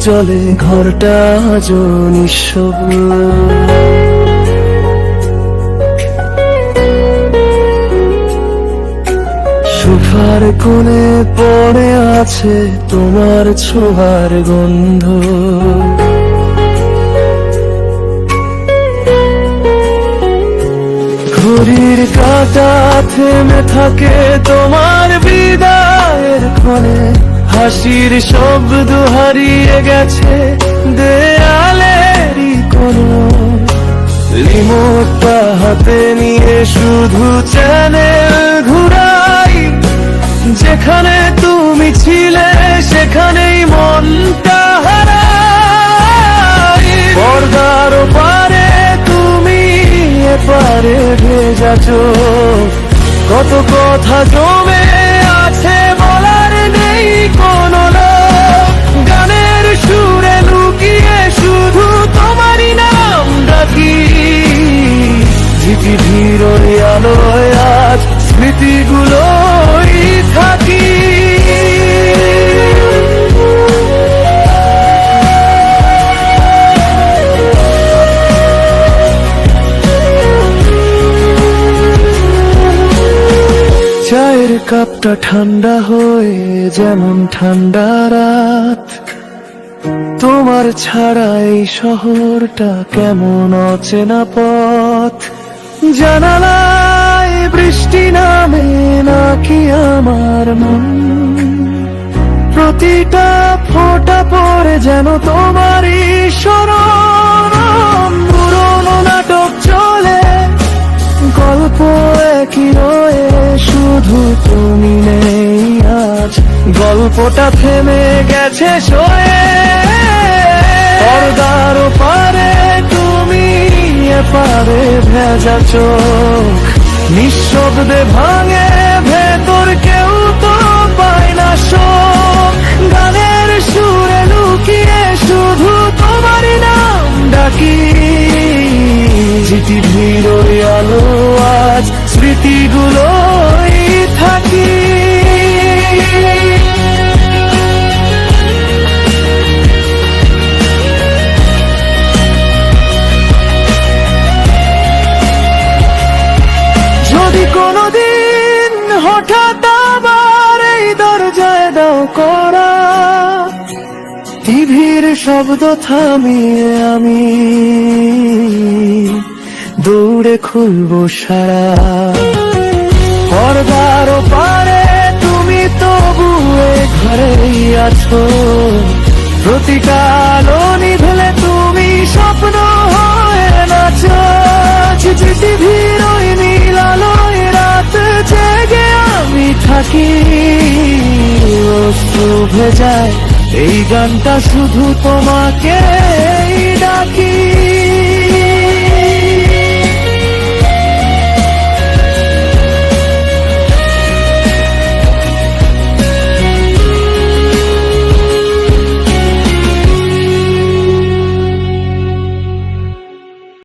জলে ঘরটা আজ নিঃশব্দ। সোফার কোণে পড়ে আছে তোমার ছোঁয়ার গন্ধ। ঘড়ির কাঁটা থেমে থাকে তোমার বিদায়ের ক্ষণে। হাসির শব্দ হারিয়ে গেছে দেয়ালেরই কোনো। রিমোটটা হাতে নিয়ে শুধু চ্যানেল ঘুরাই। যেখানে তুমি ছিলে সেখানেই মনটা হারাই। পর্দার ওপারে তুমি এপারে ভেজা চোখ। কত কথা জমে আছে বলার নেই কোনো লোক। গানের সুরে লুকিয়ে শুধু তোমারই নাম ডাকি। ঝিঝির আলোয় আজ স্মৃতিগুলোই থাকি। চায়ের কাপটা ঠান্ডা হয়ে যেমন ঠান্ডা রাত। তোমার ছাড়া এই শহরটা কেমন অচেনা পথ। জানালায় বৃষ্টি নামে নাকি আমার মন। প্রতিটা ফোঁটা পড়ে যেন তোমারই স্মরণ। পুরোনো নাটক চলে গল্প একই রয়ে, শুধু তুমি নেই আজ। গল্পটা থেমে গেছে সয়ে। পর্দার ওপারে তুমি এপারে ভেজা চোখ। নিঃশব্দে ভাঙে ভেতর, কেউ তো পায় না শোক। গানের সুরে লুকিয়ে শুধু তোমারই নাম ডাকি। ঝিঝির আলো আজ স্মৃতিগুলোই থাকি। যদি কোনোদিন হঠাৎ আবার এই দরজায় দাও করা, টিভির শব্দ থামিয়ে আমি দৌড়ে খুলবো সারা। পর্দার ওপারে তুমি তবু ঘরেই আছো। প্রতিটা আলো নিভলে তুমি স্বপ্ন হয়ে নাচো। টিভির ওই নীল আলোয় রাত জেগে আমি থাকি। অশ্রু ভেজায় এই গানটা শুধু তোমাকে ডাকি।